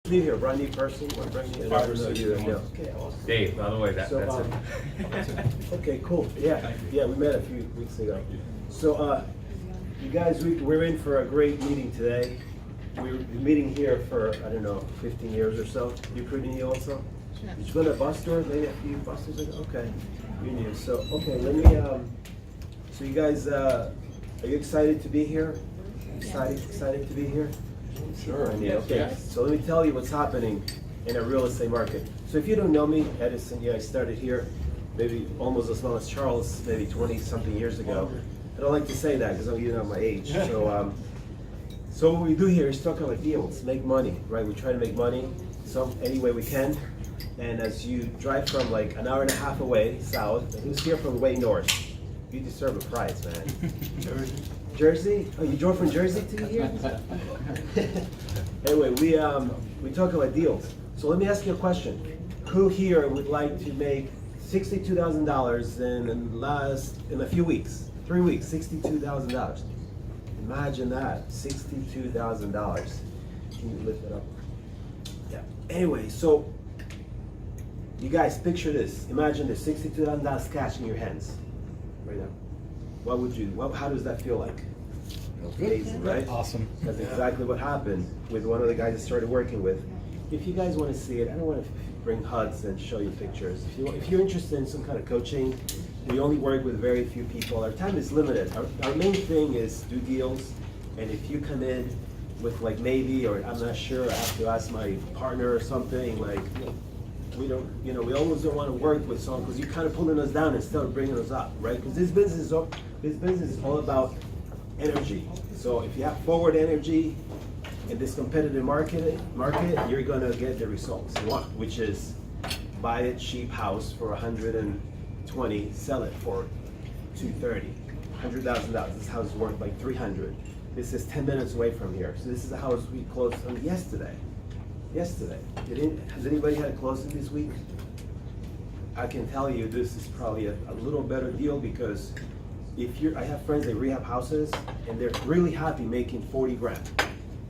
New here, brand new person, one brand new. I don't know you. Okay, awesome. Dave, by the way, that's it. Okay, cool. Yeah, we met a few weeks ago. So, you guys, we're in for a great meeting today. We're meeting here for, I don't know, 15 years or so. You pretty new also? Yeah. Did you go to a bus store? Maybe a few buses ago? Okay, you're new. So, okay, let me, so you guys, are you excited to be here? Excited to be here? Sure. Okay, Yes. so let me tell you what's happening in a real estate market. So if you don't know me, Edison, I started here maybe almost as well as Charles, maybe 20-something years ago. I don't like to say that because you know my age. So, so what we do here is talk about deals, make money, right? We try to make money any way we can. And as you drive from like an hour and a half away south, and who's here from way north, you deserve a prize, man. Jersey? Oh, you drove from Jersey to here? Anyway, we talk about deals. So let me ask you a question. Who here would like to make $62,000 in a few weeks? 3 weeks, $62,000. Imagine that, $62,000. Can you lift it up? Yeah. Anyway, so you guys picture this. Imagine this, $62,000 cash in your hands right now. What would you? How does that feel like? Amazing, right? Awesome. That's exactly what happened with one of the guys I started working with. If you guys want to see it, I don't want to bring HUDs and show you pictures. If you're interested in some kind of coaching, we only work with very few people. Our time is limited. Our main thing is do deals, and if you come in with like maybe or I'm not sure, I have to ask my partner or something like. We don't, we always don't want to work with someone because you're kind of pulling us down instead of bringing us up, right? Because this business is all about energy. So if you have forward energy in this competitive market, you're gonna get the results you want, which is buy a cheap house for $120, sell it for $230, $100,000. This house is worth like $300. This is 10 minutes away from here. So this is a house we closed on yesterday. Has anybody had a closing this week? I can tell you this is probably a little better deal because I have friends that rehab houses and they're really happy making 40 grand.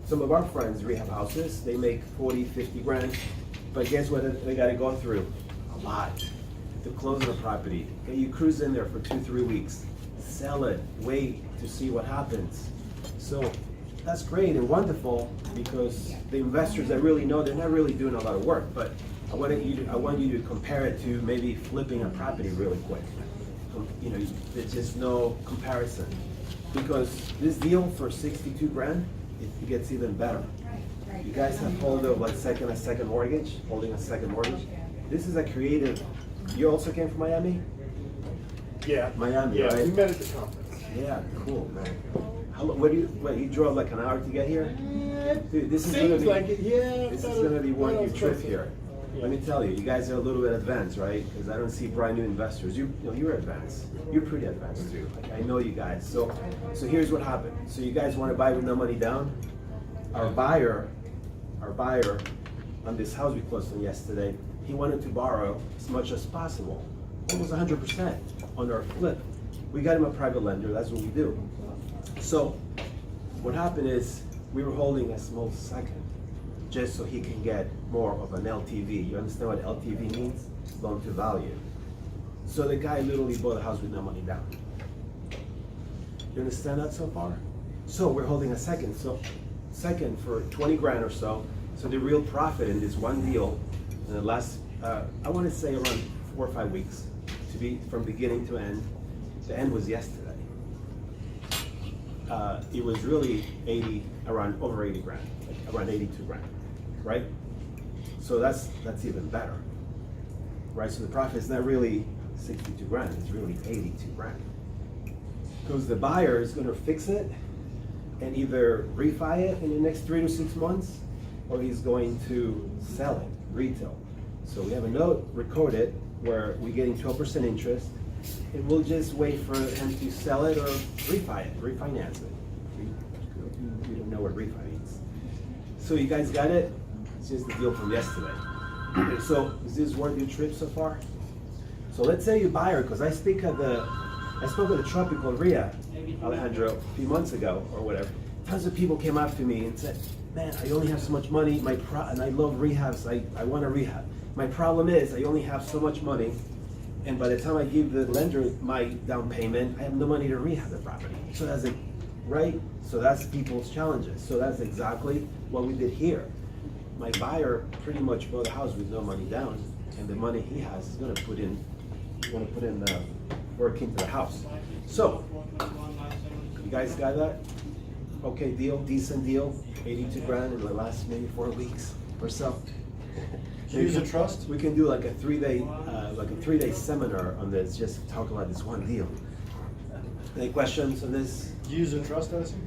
Some of our friends rehab houses, they make 40, 50 grand, but guess what they gotta go through? A lot to close on a property. Okay, you cruise in there for 2-3 weeks, sell it, wait to see what happens. So that's great and wonderful because the investors that really know, they're not really doing a lot of work, but I want you to compare it to maybe flipping a property really quick. There's just no comparison because this deal for 62 grand, it gets even better. You guys have hold of like a second mortgage, holding a second mortgage. This is a creative. You also came from Miami? Yeah. Miami, yeah, right? we met at the conference. Yeah, cool, man. You drove like an hour to get here? Dude, this is Seems like it, yeah. This is gonna be worth your trip here. Let me tell you, you guys are a little bit advanced, right? Because I don't see brand new investors. You're advanced. You're pretty advanced too. Like, I know you guys. So here's what happened. So you guys want to buy with no money down? Our buyer on this house we closed on yesterday, he wanted to borrow as much as possible, almost 100% on our flip. We got him a private lender. That's what we do. So what happened is we were holding a small second just so he can get more of an LTV. You understand what LTV means? Loan to value. So the guy literally bought a house with no money down. You understand that so far? So we're holding a second for 20 grand or so. So the real profit in this one deal in the last, I want to say around 4 or 5 weeks to be from beginning to end. The end was yesterday. It was really over 80 grand, like around 82 grand, right? So that's even better, right? So the profit is not really 62 grand, it's really 82 grand. Because the buyer is gonna fix it and either refi it in the next 3 to 6 months, or he's going to sell it, retail. So we have a note recorded where we're getting 12% interest, and we'll just wait for him to sell it or refinance it. We don't know what refi means. So you guys got it? It's just the deal from yesterday. So is this worth your trip so far? So let's say you buy her, because I spoke at the Tropical RIA, Alejandro, a few months ago or whatever. tons of people came up to me and said, man, I only have so much money, and I love rehabs, I want to rehab. My problem is I only have so much money, and by the time I give the lender my down payment, I have no money to rehab the property. So that's it, right? So that's people's challenges. So that's exactly what we did here. My buyer pretty much bought a house with no money down, and the money he has is going to put in work into the house. So, you guys got that? Okay, deal, decent deal, 82 grand in the last maybe 4 weeks or so. Use a trust? We can do like a 3-day seminar on this, just talk about this one deal. Any questions on this? Use a trust, Edison?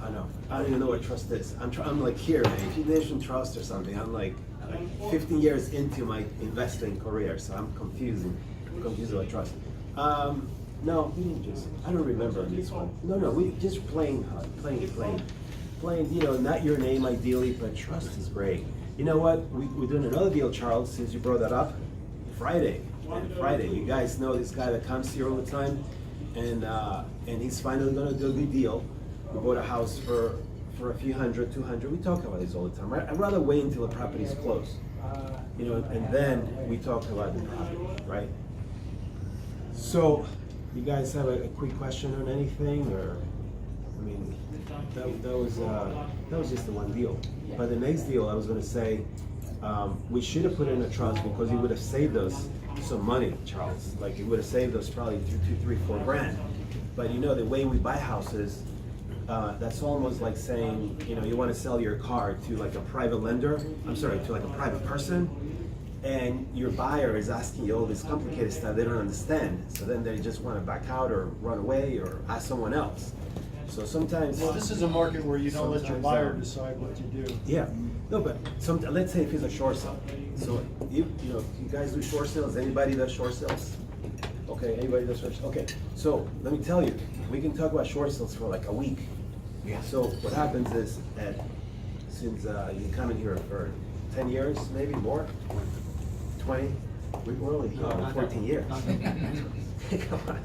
I know. I don't even know what trust is. I'm like here, man. If you mention trust or something, I'm like 15 years into my investing career, so I'm confused about trust. No, we didn't just. I don't remember this one. No, we just plain. You know, not your name ideally, but trust is great. You know what? We're doing another deal, Charles. Since you brought that up, Friday. You guys know this guy that comes here all the time, and he's finally gonna do a good deal. We bought a house for a few hundred, 200. We talk about this all the time. I'd rather wait until the property's closed, you know, and then we talk about the property, right? So, you guys have a quick question on anything, or I mean, that was just the one deal. But the next deal, I was going to say, we should have put in a trust because it would have saved us some money, Charles. Like it would have saved us probably 2, 3, 4 grand. But you know, the way we buy houses, that's almost like saying, you know, you want to sell your car to like a private lender. To like a private person. And your buyer is asking you all this complicated stuff they don't understand. So then they just want to back out or run away or ask someone else. So sometimes... Well, this is a market where you don't let your buyer decide what to do. Yeah. No, but let's say if it's a short sale. So, you guys do short sales? Anybody does short sales? Okay, anybody does short sales? Okay, so let me tell you, we can talk about short sales for like a week. Yeah. So what happens is that since you've been coming here for 10 years, maybe more, 20, we're only here for 14 years. Come on.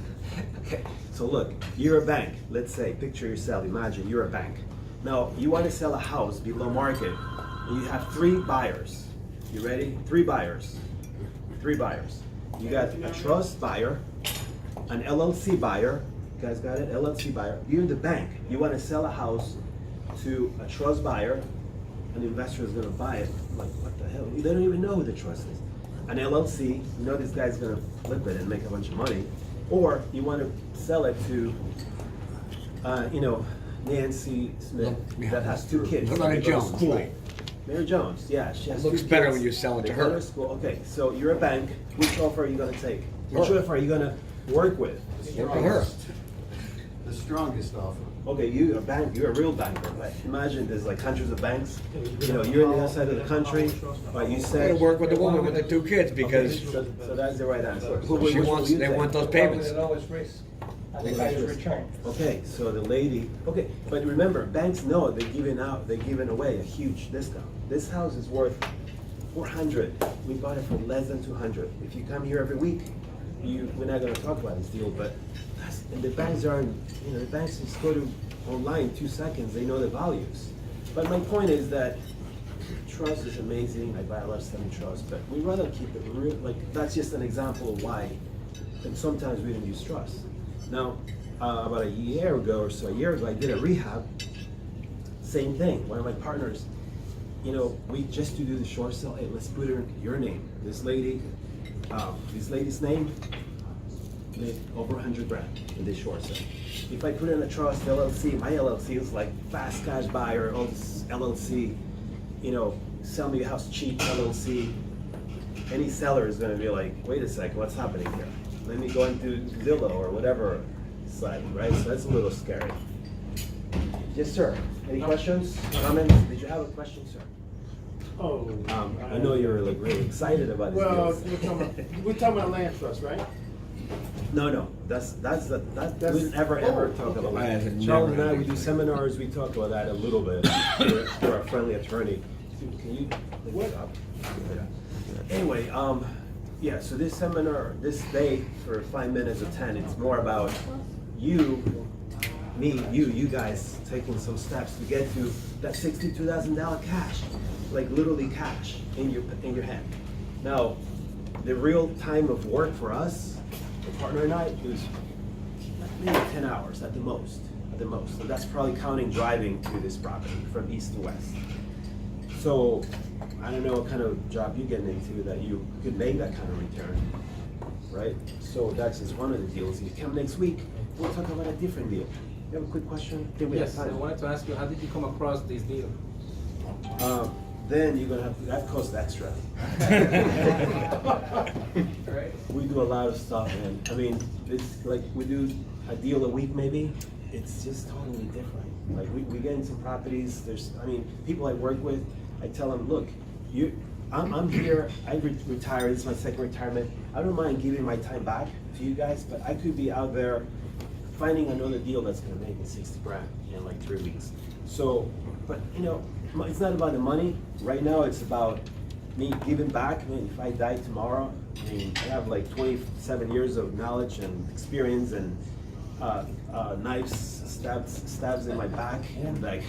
Okay, so look, you're a bank. Let's say, picture yourself, imagine you're a bank. Now, you want to sell a house below market, and you have 3 buyers. You ready? 3 buyers. 3 buyers. You got a trust buyer, an LLC buyer. You guys got it? LLC buyer. You're the bank. You want to sell a house to a trust buyer. An investor is going to buy it. Like, what the hell? They don't even know who the trust is. An LLC, you know this guy's going to flip it and make a bunch of money. Or you want to sell it to, Nancy Smith that has 2 kids. Mary Jones, right? Mary Jones, yeah. She has It looks 2 better kids. when you sell it to They go her. school. Okay, so you're a bank. Which offer are you going to take? Which offer are you going to work with? Work with her. The strongest offer. Okay, you're a bank, you're a real banker. Like, imagine there's like hundreds of banks. You know, you're on the other side of the country, but you I'm said. gonna work with the woman with the 2 kids because So that's the right answer. she wants, they want those payments. Okay, so the lady, okay, but remember, banks know they're giving away a huge discount. This house is worth 400. We bought it for less than 200. If you come here every week, we're not gonna talk about this deal, but and the banks aren't, the banks just go to online 2 seconds, they know the values. But my point is that trust is amazing. I buy a lot of stuff in trust, but we rather keep it real. Like, that's just an example of why, and sometimes we don't use trust. Now, about a year ago, I did a rehab. Same thing. One of my partners, we just to do the short sale. Hey, let's put your name. This lady's name made over 100 grand in this short sale. If I put in a trust LLC, my LLC is like fast cash buyer. Oh, this LLC, sell me a house cheap LLC. Any seller is going to be like, wait a second, what's happening here? Let me go into Zillow or whatever site, right? So that's a little scary. Yes, sir. Any questions, comments? Did you have a question, sir? Oh. I know you're like really excited about this. Well, deal. we're talking about land trust, right? No. That's we never talk about I that. have Charles and never- I, we do seminars. We talk about that a little bit. We're a friendly attorney. Can you lift it up? Yeah. Anyway, yeah. So this seminar, this day for 5 minutes or 10, it's more about you you guys taking some steps to get to that $62,000 cash, like literally cash in your hand. Now, the real time of work for us, the partner and I, is maybe 10 hours at the most. So that's probably counting driving to this property from east to west. So I don't know what kind of job you're getting into that you could make that kind of return, right? So that's just one of the deals. If you come next week, we'll talk about a different deal. You have a quick question? Yes, I wanted to ask you, how did you come across this deal? Then you're gonna have to, that costs extra. Right. We do a lot of stuff, and I mean, it's like we do a deal a week maybe. It's just totally different. Like we get in some properties. People I work with, I tell them, look, I'm here. I retired. This is my second retirement. I don't mind giving my time back to you guys, but I could be out there finding another deal that's gonna make me 60 grand in like 3 weeks. So, but it's not about the money. Right now, it's about me giving back. I mean, if I die tomorrow, I have like 27 years of knowledge and experience and knives, stabs in my back, and like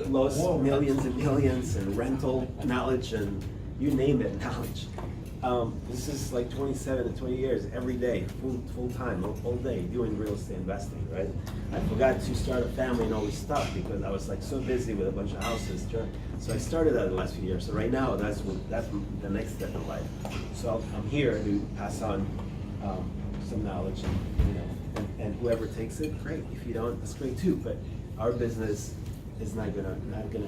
lost millions and millions, and rental knowledge, and you name it, knowledge. This is like 27 to 20 years every day, full time, all day doing real estate investing, right? I forgot to start a family and all this stuff because I was like so busy with a bunch of houses. So I started that in the last few years. So right now, that's the next step in life. So I'm here to pass on some knowledge, and whoever takes it, great. If you don't, that's great too. But our business is not gonna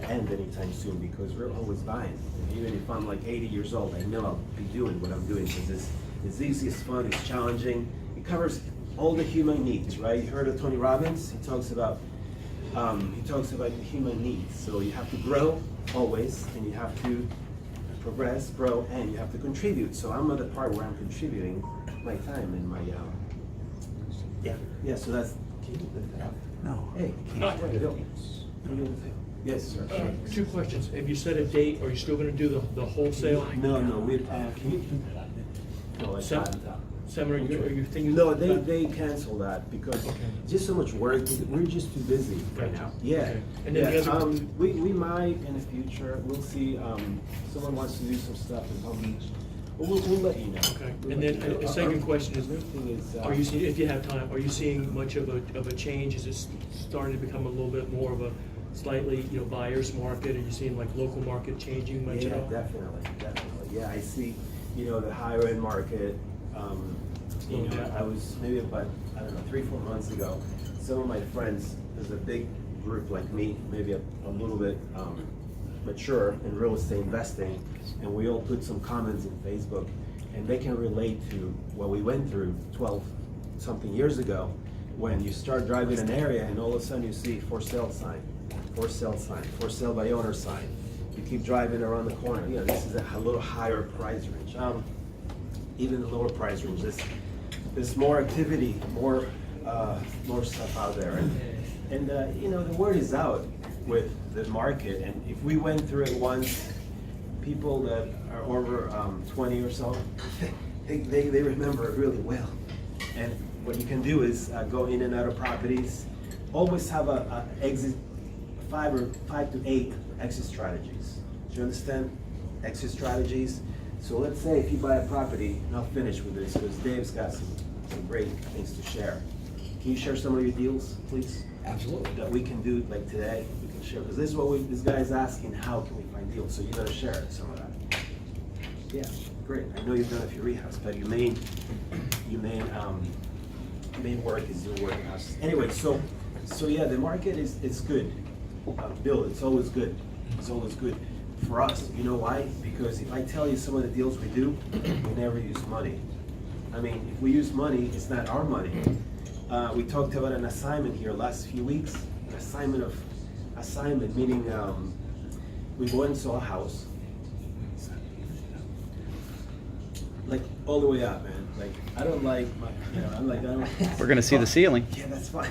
end anytime soon because we're always buying. And even if I'm like 80 years old, I know I'll be doing what I'm doing because it's easy, it's fun, it's challenging. It covers all the human needs, right? You heard of Tony Robbins? He talks about the human needs. So you have to grow always, and you have to progress, grow, and you have to contribute. So I'm at the part where I'm contributing my time and my So that's. Can you lift that up? No. Hey. Yes, sir. Two questions. Have you set a date? Are you still gonna do the wholesale? No, we, can you? No, it's not. Summer, are you thinking? No, about that? they canceled that because just so much work. We're just too busy right now. Yeah. Okay. And then the other. We might in the future. We'll see. Someone wants to do some stuff in Palm Beach. We'll let you know. Okay. And then the second question is, are you seeing, if you have time, are you seeing much of a change? Is this starting to become a little bit more of a slightly, buyer's market? Are you seeing like local market changing much at all? Definitely. Yeah, I see. The higher end market. I was maybe about 3-4 months ago. Some of my friends, there's a big group like me, maybe a little bit mature in real estate investing, and we all put some comments in Facebook, and they can relate to what we went through 12-something years ago, when you start driving an area and all of a sudden you see for sale sign, for sale by owner sign. You keep driving around the corner. This is a little higher price range. Even the lower price range, there's more activity, more stuff out there, and the word is out with the market. And if we went through it once, people that are over 20 or so, they remember it really well. And what you can do is go in and out of properties. Always have a exit 5 to 8 exit strategies. Do you understand? Exit strategies. So let's say if you buy a property, and I'll finish with this because Dave's got some great things to share. Can you share some of your deals, please? Absolutely. That we can do like today, we can share. Because this is what this guy's asking, how can we find deals? So you gotta share some of that. Yeah, great. I know you've done a few rehabs, but your main work is your work houses. Anyway, so yeah, the market is good. Bill, it's always good. It's always good. For us, you know why? Because if I tell you some of the deals we do, we never use money. I mean, if we use money, it's not our money. We talked about an assignment here last few weeks. An assignment meaning we go and saw a house, like all the way up, man. Like I don't like my, I'm like I don't. We're gonna see the ceiling. Yeah, that's fine.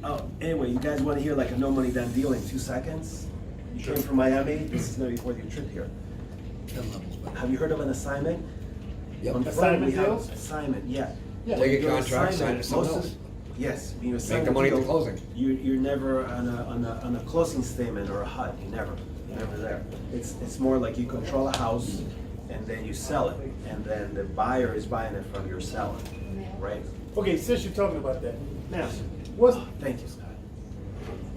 Oh, anyway, you guys want to hear like a no money down deal in 2 seconds? You came from Miami. This is going to be worth your trip here. Have you heard of an assignment? Yep. On the front Assignment we have deals? assignment. Yeah. Take a Do an contract, sign it assignment. to someone else. Yes, when you sign Make the a money at the deal, closing. You're never on a closing statement or a HUD. You're never there. It's more like you control a house, and then you sell it, and then the buyer is buying it from your seller, right? Okay, since you're talking about that, now, what's, Thank you, Scott.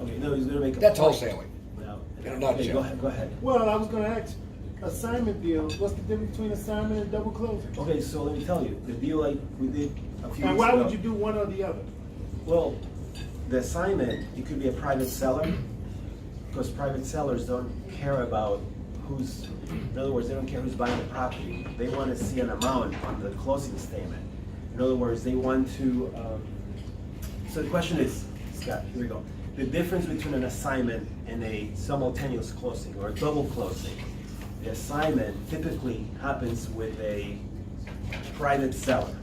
Okay, no, he's gonna make a That's point. wholesaling. No. In a Okay, nutshell. go ahead. well, I was gonna ask, assignment deals, what's the difference between assignment and double closing? Okay, so let me tell you, the deal like we did a few And weeks why ago. would you do one or the other? Well, the assignment, it could be a private seller, because private sellers don't care about who's, in other words, they don't care who's buying the property. They want to see an amount on the closing statement. In other words, they want to, so the question is, Scott, here we go. The difference between an assignment and a simultaneous closing or a double closing. The assignment typically happens with a private seller.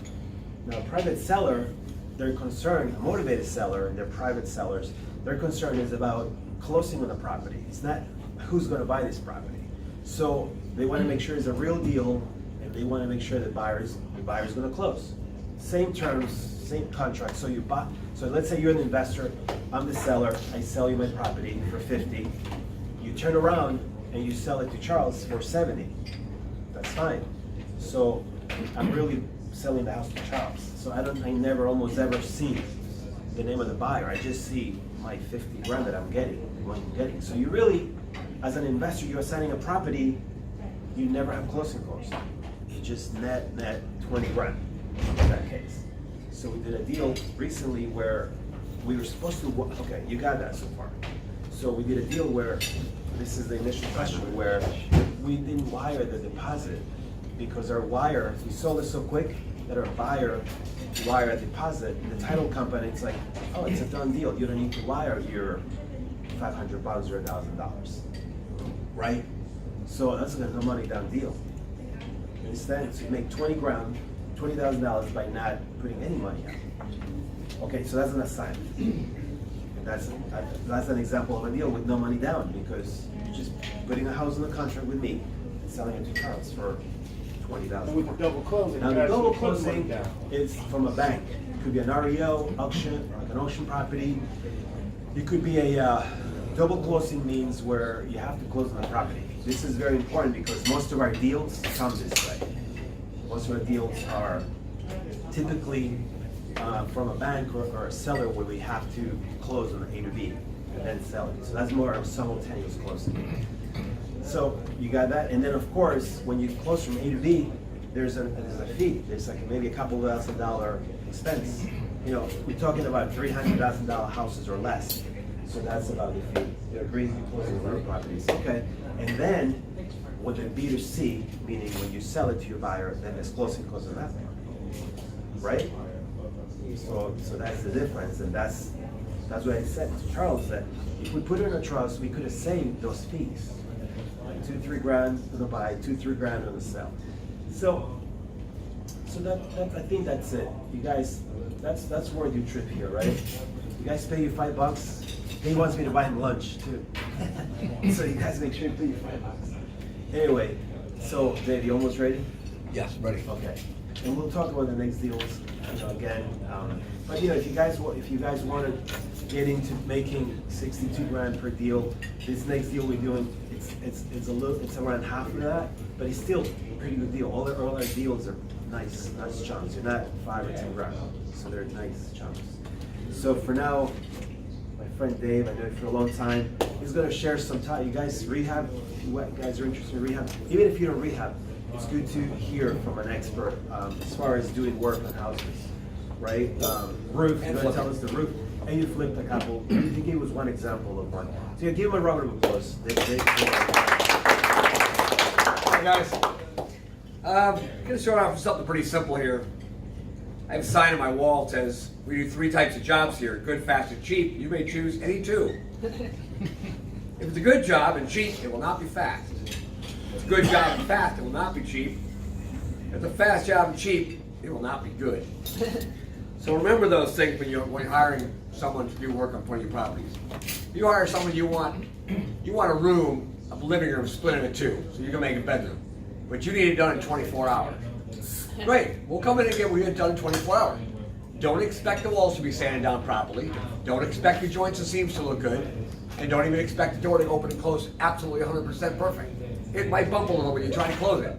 Now, a private seller, their concern, a motivated seller, and they're private sellers, their concern is about closing on the property. It's not who's gonna buy this property. So they wanna make sure it's a real deal, and they wanna make sure the buyer's gonna close. Same terms, same contract, so you buy, so let's say you're an investor, I'm the seller, I sell you my property for 50. You turn around and you sell it to Charles for 70. That's fine. So I'm really selling the house to Charles. So I never, almost ever see the name of the buyer. I just see my 50 grand that I'm getting, what I'm getting. So you really, as an investor, you're assigning a property, you never have closing costs. You just net 20 grand in that case. So we did a deal recently where we were supposed to, okay, you got that so far. So we did a deal where, this is the initial question, where we didn't wire the deposit because our wire, we sold it so quick that our buyer wire a deposit. The title company, it's like, oh, it's a done deal. You don't need to wire your $500 or $1,000, right? So that's a no money down deal. Instead, so you make 20 grand, $20,000 by not putting any money out. Okay, so that's an assignment. And that's an example of a deal with no money down, because you're just putting a house in the contract with me and selling it to Charles for $20,000. And with the double closing, Now you the actually double put money closing down. is from a bank. It could be an REO auction, like an auction property. It could be a double closing means where you have to close on the property. This is very important because most of our deals come this way. Most of our deals are typically from a bank or a seller where we have to close on A to B and then sell it. So that's more of simultaneous closing. So you got that, and then of course, when you close from A to B, there's a fee. There's like maybe a couple $1,000 expense. You know, we're talking about $300,000 houses or less. So that's about the fee. You agree? You close on real properties. Okay. And then with the B to C, meaning when you sell it to your buyer, then there's closing costs on that part. Right? So that's the difference, and that's what I said to Charles, that if we put it in a trust, we could have saved those fees. Like 2-3 grand on the buy, 2-3 grand on the sell. So that I think that's it. You guys, that's worth your trip here, right? You guys pay you $5. He wants me to buy him lunch too. So you guys make sure you pay you $5. Anyway, so Dave, you almost ready? Yes, ready. Okay, and we'll talk about the next deals, again. But if you guys want to get into making 62 grand per deal, this next deal we're doing, it's around half of that, but it's still a pretty good deal. All our deals are nice chunks. They're not 5 or 10 grand, so they're nice chunks. So for now, my friend Dave, I know him for a long time, he's going to share some time. You guys rehab, if you guys are interested in rehab, even if you don't rehab, it's good to hear from an expert as far as doing work on houses, right? Roof, you're going to tell us the roof, and you flipped a couple. I think he was one example of one. So give him a round of applause. Hey guys, I'm gonna start off with something pretty simple here. I have a sign on my wall that says, we do 3 types of jobs here, good, fast, and cheap. You may choose any 2. If it's a good job and cheap, it will not be fast. If it's a good job and fast, it will not be cheap. If it's a fast job and cheap, it will not be good. So remember those things when you're hiring someone to do work on one of your properties. If you hire someone, you want a room, a living room split into 2, so you're gonna make a bedroom. But you need it done in 24 hours. Great, we'll come in and get it done in 24 hours. Don't expect the walls to be sanded down properly. Don't expect your joints and seams to look good. And don't even expect the door to open and close absolutely 100% perfect. It might bump a little when you try to close it.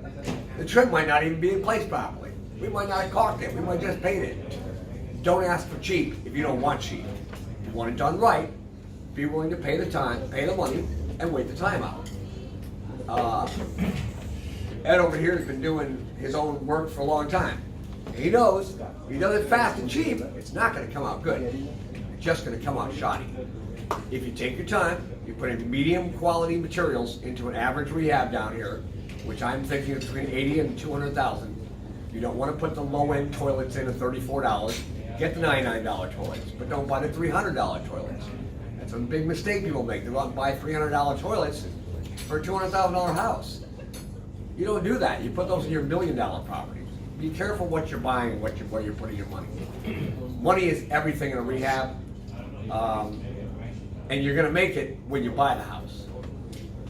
The trim might not even be in place properly. We might not have caulked it. We might just paint it. Don't ask for cheap if you don't want cheap. If you want it done right, be willing to pay the time, pay the money, and wait the time out. Ed over here has been doing his own work for a long time. He knows if he does it fast and cheap, it's not going to come out good. It's just going to come out shoddy. If you take your time, you put in medium quality materials into an average rehab down here, which I'm thinking is between 80 and 200,000. You don't want to put the low end toilets in at $34. Get the $99 toilets, but don't buy the $300 toilets. That's a big mistake people make. They go out and buy $300 toilets for a $200,000 house. You don't do that. You put those in your $1 million properties. Be careful what you're buying and where you're putting your money. Money is everything in a rehab, and you're going to make it when you buy the house.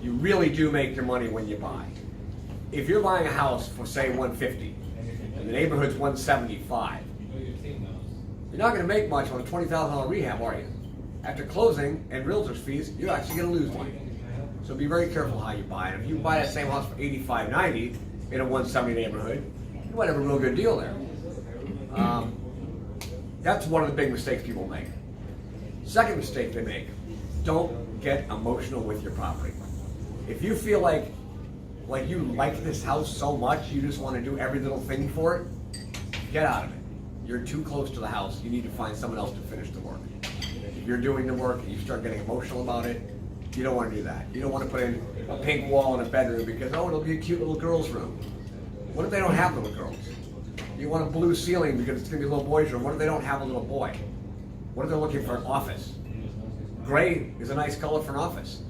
You really do make your money when you buy. If you're buying a house for say $150 and the neighborhood's $175, you're not going to make much on a $20,000 rehab, are you? After closing and realtor's fees, you're actually going to lose money. So be very careful how you buy it. If you buy that same house for $85.90 in a $170 neighborhood, you might have a real good deal there. That's one of the big mistakes people make. Second mistake they make, don't get emotional with your property. If you feel like you like this house so much, you just want to do every little thing for it, get out of it. You're too close to the house. You need to find someone else to finish the work. If you're doing the work and you start getting emotional about it, you don't want to do that. You don't want to put in a pink wall in a bedroom because, oh, it'll be a cute little girl's room. What if they don't have little girls? You want a blue ceiling because it's going to be a little boy's room. What if they don't have a little boy? What if they're looking for an office? Gray is a nice color for an office.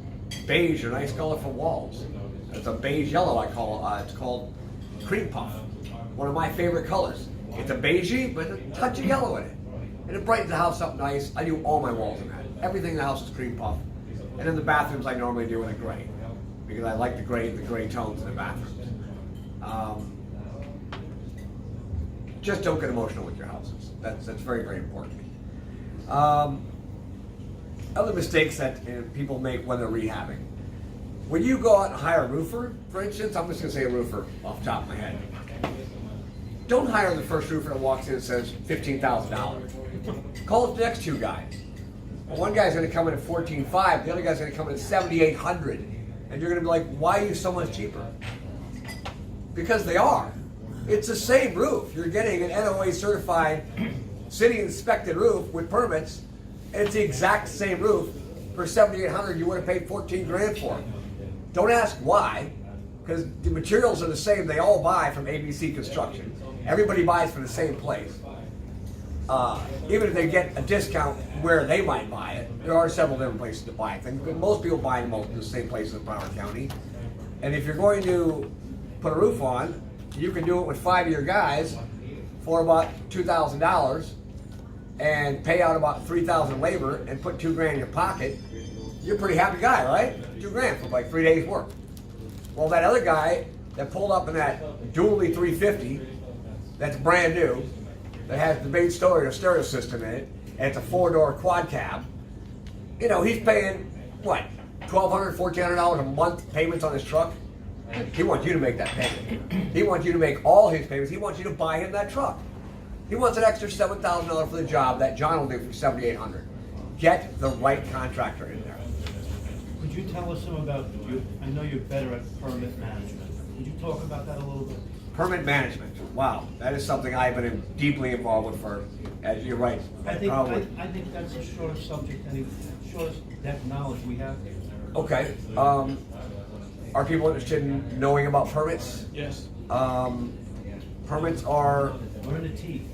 Beige is a nice color for walls. It's a beige yellow, I call it. It's called cream puff. One of my favorite colors. It's a beigey, but a touch of yellow in it. And it brightens the house up nice. I do all my walls in that. Everything in the house is cream puff. And in the bathrooms, I normally do in a gray. Because I like the gray tones in the bathrooms. Just don't get emotional with your houses. That's very, very important. Other mistakes that people make when they're rehabbing. When you go out and hire a roofer, for instance, I'm just going to say a roofer off the top of my head. Don't hire the first roofer that walks in and says $15,000. Call the next two guys. Well, one guy's going to come in at $14,500, the other guy's going to come in at $7,800. And you're going to be like, why are you so much cheaper? Because they are. It's the same roof. You're getting an NOA certified, city inspected roof with permits, and it's the exact same roof for $7,800 you would have paid $14,000 for. Don't ask why, because the materials are the same. They all buy from ABC Construction. Everybody buys from the same place. Even if they get a discount where they might buy it, there are several different places to buy things, but most people buy them in the same places in Broward County. And if you're going to put a roof on, you can do it with 5-year guys for about $2,000 and pay out about $3,000 labor and put $2,000 in your pocket. You're a pretty happy guy, right? $2,000 for like 3 days work. Well, that other guy that pulled up in that dually 350 that's brand new, that has the main stereo system in it, and it's a 4-door quad cab, you know, he's paying, what, $1,200, $1,400 a month payments on his truck? He wants you to make that payment. He wants you to make all his payments. He wants you to buy him that truck. He wants an extra $7,000 for the job that John will do for $7,800. Get the right contractor in there. Could you tell us some about, I know you're better at permit management. Could you talk about that a little bit? Permit management. Wow, that is something I've been deeply involved with for, as you're right. I think that's the shortest subject, and the shortest depth knowledge we have. Okay. Are people interested in knowing about permits? Yes. Permits are What are the teeth?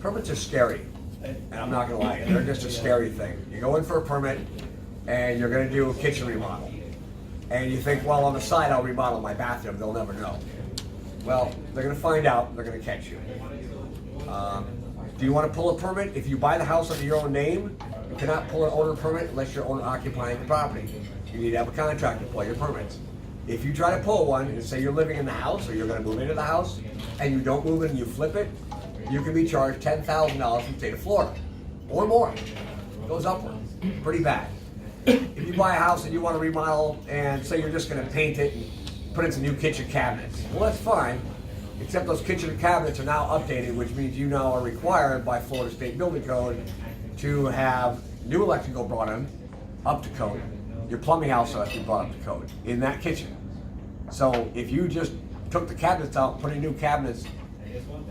Permits are scary, and I'm not gonna lie, they're just a scary thing. You go in for a permit, and you're gonna do a kitchen remodel, and you think, well, on the side I'll remodel my bathroom, they'll never know. Well, they're gonna find out, they're gonna catch you. Do you wanna pull a permit? If you buy the house under your own name, you cannot pull an owner permit unless you're owner occupying the property. You need to have a contractor pull your permits. If you try to pull one and say you're living in the house or you're gonna move into the house, and you don't move it and you flip it, you can be charged $10,000 from the state of Florida or more. It goes upward, pretty bad. If you buy a house and you want to remodel and say you're just going to paint it and put in some new kitchen cabinets, well, that's fine, except those kitchen cabinets are now updated, which means you now are required by Florida State Building Code to have new electrical brought in, up to code. Your plumbing also has to be brought up to code in that kitchen. So if you just took the cabinets out, put in new cabinets,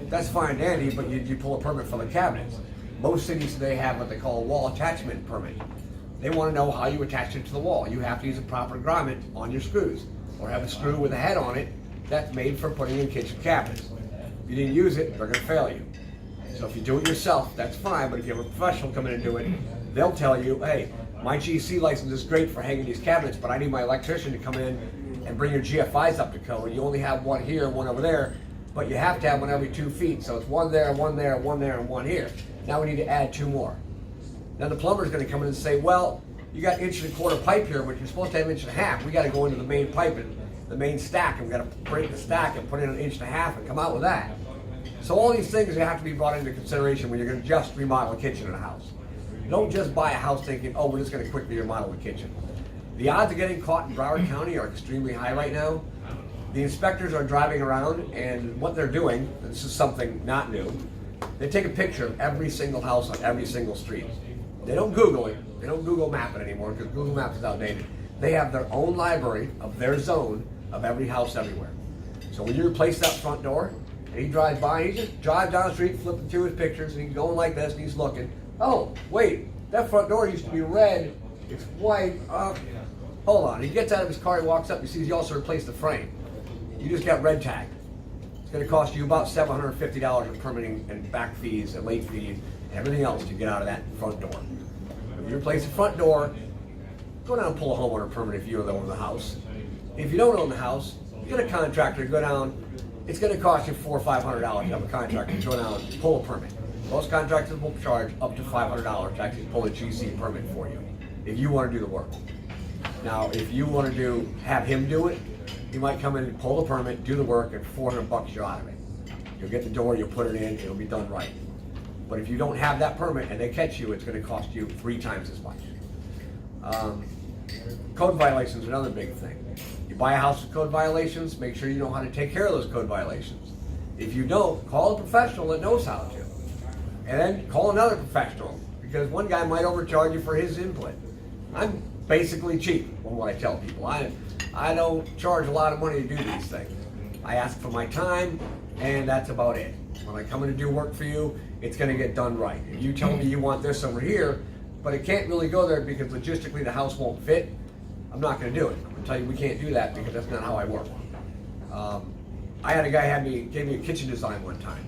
that's fine and dandy, but you pull a permit for the cabinets. Most cities today have what they call a wall attachment permit. They want to know how you attach it to the wall. You have to use a proper grommet on your screws, or have a screw with a head on it that's made for putting in kitchen cabinets. If you didn't use it, they're going to fail you. So if you do it yourself, that's fine, but if you have a professional come in and do it, they'll tell you, hey, my GC license is great for hanging these cabinets, but I need my electrician to come in and bring your GFIs up to code. You only have one here, one over there, but you have to have one every 2 feet. So it's one there, one there, one there, and one here. Now we need to add 2 more. Then the plumber's going to come in and say, well, you got 1.25 pipe here, but you're supposed to have 1.5 inches. We got to go into the main pipe and the main stack, and we got to break the stack and put in 1.5 inches and come out with that. So all these things have to be brought into consideration when you're going to just remodel a kitchen in a house. Don't just buy a house thinking, oh, we're just going to quickly remodel the kitchen. The odds of getting caught in Broward County are extremely high right now. The inspectors are driving around, and what they're doing, and this is something not new, they take a picture of every single house on every single street. They don't Google it. They don't Google Map it anymore because Google Maps is outdated. They have their own library of their zone of every house everywhere. So when you replace that front door, and he drives by, he just drives down the street, flipping through his pictures, and he's going like this, and he's looking. Oh, wait, that front door used to be red. It's white. Hold on. He gets out of his car, he walks up, he sees he also replaced the frame. You just got red tagged. It's going to cost you about $750 in permitting and back fees and late fees and everything else to get out of that front door. If you replace the front door, go down and pull a homeowner permit if you own the house. If you don't own the house, get a contractor, go down. It's going to cost you $400 or $500 to have a contractor go down and pull a permit. Most contractors will charge up to $500 to actually pull a GC permit for you if you want to do the work. Now, if you want to have him do it, he might come in and pull the permit, do the work, and $400 you're out of it. You'll get the door, you'll put it in, it'll be done right. But if you don't have that permit and they catch you, it's going to cost you 3 times as much. Code violations are another big thing. You buy a house with code violations, make sure you know how to take care of those code violations. If you don't, call a professional that knows how to. And then call another professional, because one guy might overcharge you for his input. I'm basically cheap on what I tell people. I don't charge a lot of money to do these things. I ask for my time, and that's about it. When I come in to do work for you, it's going to get done right. If you tell me you want this over here, but it can't really go there because logistically the house won't fit, I'm not going to do it. I'm going to tell you we can't do that because that's not how I work. I had a guy gave me a kitchen design one time.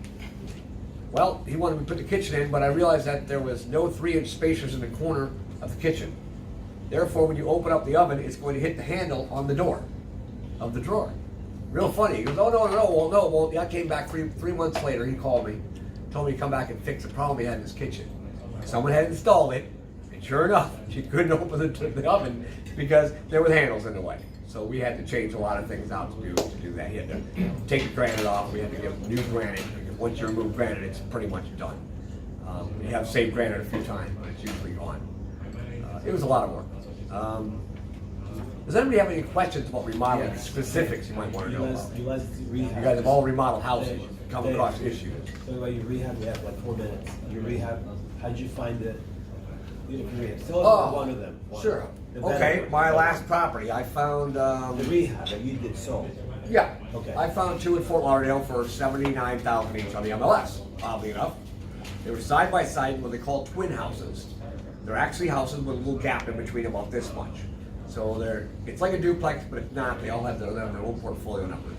Well, he wanted me to put the kitchen in, but I realized that there was no 3-inch spacers in the corner of the kitchen. Therefore, when you open up the oven, it's going to hit the handle on the door of the drawer. Real funny. He goes, oh, no, it won't. I came back three months later. He called me, told me to come back and fix the problem he had in his kitchen. Someone had installed it, and sure enough, she couldn't open the oven because there were handles in the way. So we had to change a lot of things out to do that. He had to take the granite off. We had to give new granite, because once you remove granite, it's pretty much done. You have saved granite a few times, but it's usually gone. It was a lot of work. Does anybody have any questions about remodeling specifics you might want to know about? You guys have all remodeled houses, come across issues. So about your rehab, we have like 4 minutes. Your rehab, how'd you find it? Tell us about one of them. Sure. Okay, my last property, I found... the rehab that you did sold. Yeah. Okay. I found 2 in Fort Lauderdale for $79,000 each on the MLS, oddly enough. They were side by side, what they call twin houses. They're actually houses with a little gap in between about this much. So it's like a duplex, but it's not. They all have their own portfolio numbers.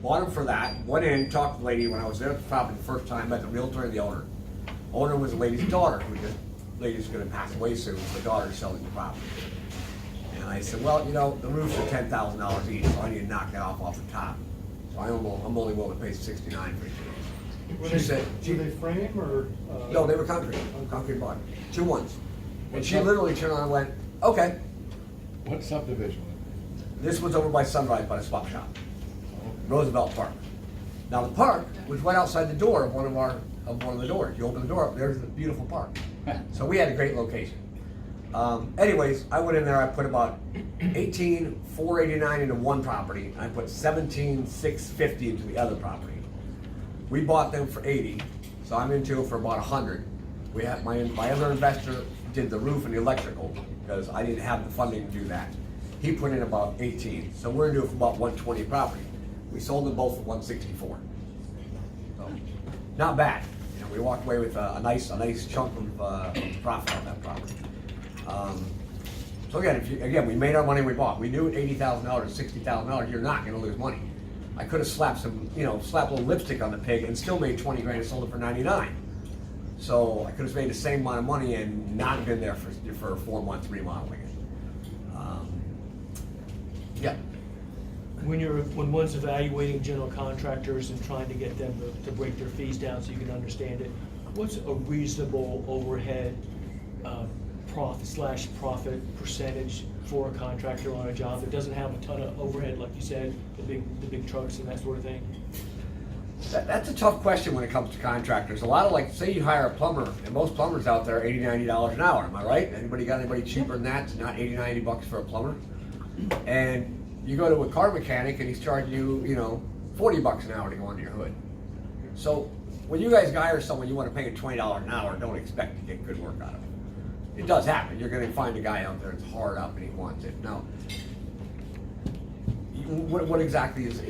Bought them for that. Went in, talked to the lady when I was there at the property the first time, met the realtor and the owner. Owner was the lady's daughter, lady's going to pass away soon, so the daughter's selling the property. And I said, well, the roofs are $10,000 each, so I need to knock that off the top. So I'm only willing to pay $69 for each. She said, Were they frame or? no, they were concrete block, 2 ones. And she literally turned around and went, okay. What subdivision? This was over by Sunrise by the swap shop, Roosevelt Park. Now the park was right outside the door of one of our of one of the doors. You open the door up, there's the beautiful park. So we had a great location. Anyways, I went in there, I put about 18,489 into one property, and I put 17,650 into the other property. We bought them for 80, so I'm into it for about 100. We have my other investor did the roof and the electrical because I didn't have the funding to do that. He put in about 18, so we're into it for about 120 property. We sold them both for 164. So, not bad. You know, we walked away with a nice chunk of profit on that property. So again, we made our money. We bought. We knew at $80,000, $60,000, you're not going to lose money. I could have slapped some, slapped a little lipstick on the pig and still made 20 grand and sold it for 99. So I could have made the same amount of money and not been there for 4 months remodeling it. Yeah. When one's evaluating general contractors and trying to get them to break their fees down so you can understand it, what's a reasonable overhead profit percentage for a contractor on a job that doesn't have a ton of overhead, like you said, the big trucks and that sort of thing? That's a tough question when it comes to contractors. A lot of, like, say you hire a plumber, and most plumbers out there are $80, $90 an hour, am I right? Anybody got anybody cheaper than that? It's not 80, 90 bucks for a plumber. And you go to a car mechanic and he's charging you, 40 bucks an hour to go under your hood. So when you guys hire someone, you want to pay him $20 an hour, don't expect to get good work out of him. It does happen. You're going to find a guy out there that's hard up and he wants it. Now, what exactly is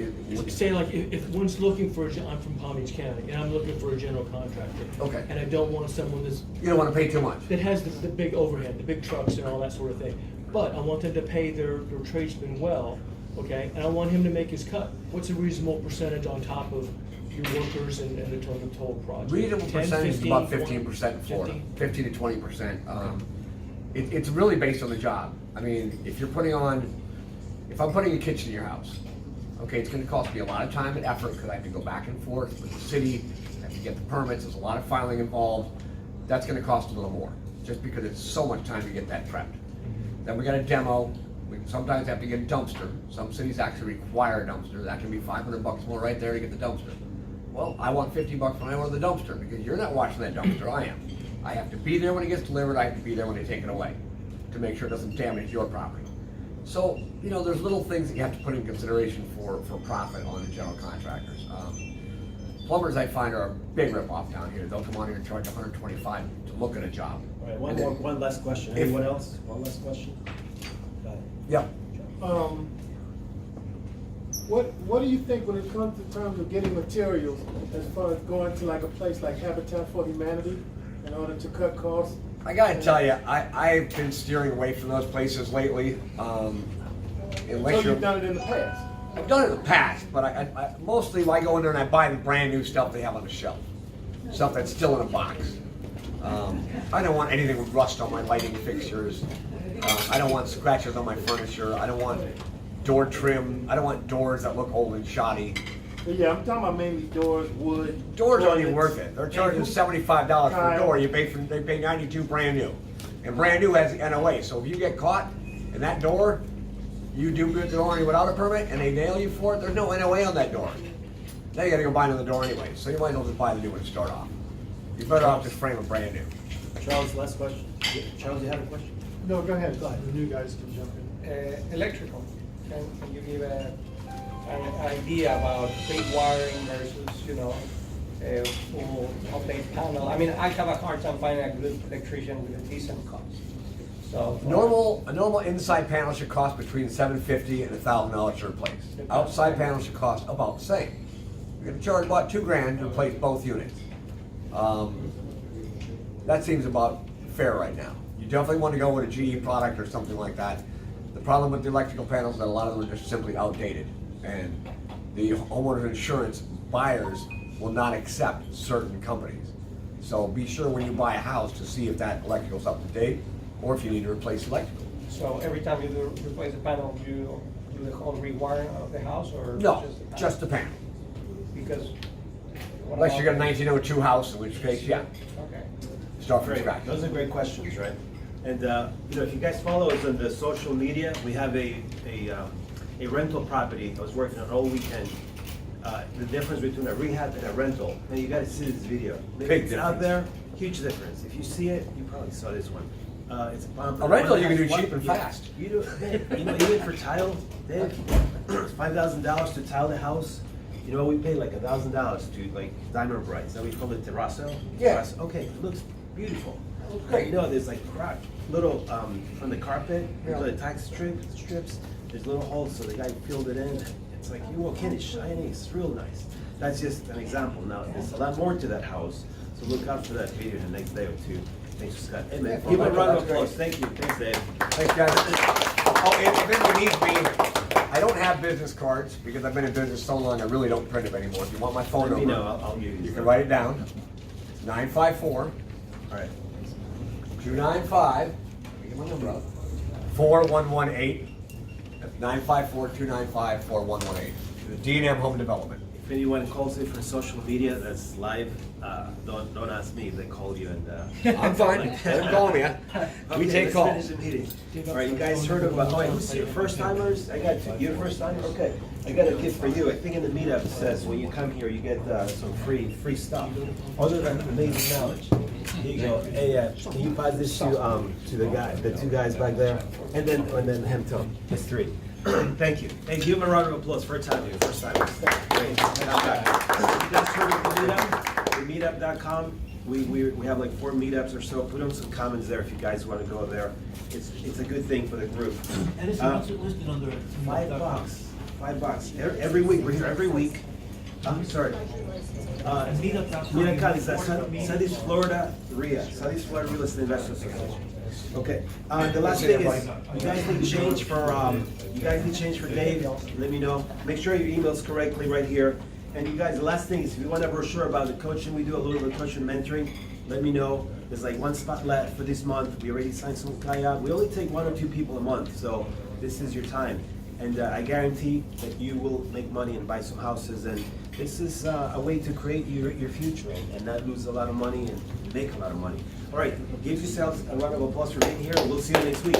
Say, like, if one's looking for I'm from Palm Beach County, and I'm looking for a general contractor. Okay. And I don't want someone you don't want to pay too much. that has the big overhead, the big trucks and all that sort of thing. But I want them to pay their tradesmen well, okay? And I want him to make his cut. What's a reasonable percentage on top of your workers and the total project? Reasonable 10, percentage is 15, about 20, 15% in Florida, 15? 15 to 20%. It's really based on the job. I mean, if I'm putting a kitchen in your house, okay, it's gonna cost me a lot of time and effort because I have to go back and forth with the city, I have to get the permits, there's a lot of filing involved. That's gonna cost a little more, just because it's so much time to get that prepped. Then we got a demo. We sometimes have to get a dumpster. Some cities actually require a dumpster. That can be 500 bucks more right there to get the dumpster. Well, I want 50 bucks when I order the dumpster because you're not watching that dumpster, I am. I have to be there when it gets delivered. I have to be there when they take it away to make sure it doesn't damage your property. So, there's little things that you have to put in consideration for profit on the general contractors. Plumbers, I find, are a big ripoff down here. They'll come on here and charge $125 to look at a job. All right, one last question. Anyone else? One last question? Go ahead. Yeah. What do you think when it comes to terms of getting materials, as far as going to like a place like Habitat for Humanity in order to cut costs? I gotta tell you, I've been steering away from those places lately. So you've done it in the past? I've done it in the past, but I mostly I go in there and I buy the brand new stuff they have on the shelf. Stuff that's still in a box. I don't want anything with rust on my lighting fixtures. I don't want scratches on my furniture. I don't want door trim. I don't want doors that look old and shoddy. Yeah, I'm talking about mainly doors, wood. Doors aren't even toilets. worth it. They're charging $75 for a door. They pay $92 brand new. And brand new has the NOA. So if you get caught in that door, you do good to door without a permit and they nail you for it, there's no NOA on that door. Now you gotta go buy another door anyway. So you might as well just buy the new one to start off. You're better off just frame a brand new. Charles, last question. Charles, you have a question? No, go ahead. The new guys can jump in. Electrical. Can you give an idea about big wiring versus, full update panel? I mean, I have a hard time finding a good electrician with a decent cost. So A normal inside panel should cost between $750 and $1,000 to replace. Outside panel should cost about the same. You're gonna charge about $2,000 to replace both units. That seems about fair right now. You definitely want to go with a GE product or something like that. The problem with the electrical panels is that a lot of them are just simply outdated, and the homeowner's insurance buyers will not accept certain companies. So be sure when you buy a house to see if that electrical's up to date, or if you need to replace electrical. So every time you do replace the panel, you do the whole rewiring of the house, or No, just the panel? just the panel. Because Unless you got a 1902 house, in which case, yeah, Okay. start from Great. scratch. Those are great questions, right? And if you guys follow us on the social media, we have a rental property. I was working on all weekend. the difference between a rehab and a rental. And you gotta see this video. Big It's out difference. there, huge difference. If you see it, you probably saw this one. It's A rental you can do cheap and fast. You do, you know, even for title, Dave, $5,000 to tile the house. You know, we pay like $1,000 to like Diamond Brights. Then we call it terrazzo. Yeah. Terrazzo. Okay, it looks beautiful. Great. You know, there's like crack, little from the carpet, Yeah. the tax strips. There's little holes, so the guy filled it in. It's like you walk in, it's shiny, it's real nice. That's just an example. Now, there's a lot more to that house, so look out for that video in the next day or two. Thanks, Scott. Hey, man, Yeah, give him a Michael, round of that's great. applause. Thank you. Thanks, Dave. Thanks, guys. Oh, and if anyone needs me, I don't have business cards because I've been in business so long, I really don't print them anymore. If you want my phone Let me number, know. I'll give you. you can write it down. 954 All right. 295. Get my number up. 4118. That's 954-295-4118. The D&M Home Development. If anyone calls in for social media that's live, don't ask me if they call you. And I'm fine. Let them call me. We take let's calls. finish the meeting. All right, you guys heard of? Oh, who's your first timers? I got you. You're first timer. Okay. I got a gift for you. I think in the meetup it says when you come here you get some free stuff. Other than amazing knowledge. Here you go. Hey, can you pass this to the two guys back there, and then him, Tom. That's 3. Thank you. Hey, give him a round of applause. First time here. First time. Great. You guys heard of the meetup? Meetup.com. We have like 4 meetups or so. Put on some comments there if you guys want to go there. It's a good thing for the group. Edison, what's it listed under? $5. $5. Every week. We're here every week. I'm sorry. Meetup.com is Southeast Florida REIA. Southeast Florida Real Estate Investors Association. Okay. The last thing is, you guys need change for Dave. Let me know. Make sure your email's correctly right here. And you guys, the last thing is, if you want a brochure about the coaching, we do a little bit of coaching mentoring. Let me know. There's like 1 spot left for this month. We already signed some guy up. We only take 1 or 2 people a month, so this is your time. And I guarantee that you will make money and buy some houses. And this is a way to create your future and not lose a lot of money and make a lot of money. All right, give yourselves a round of applause for being here, and we'll see you next week.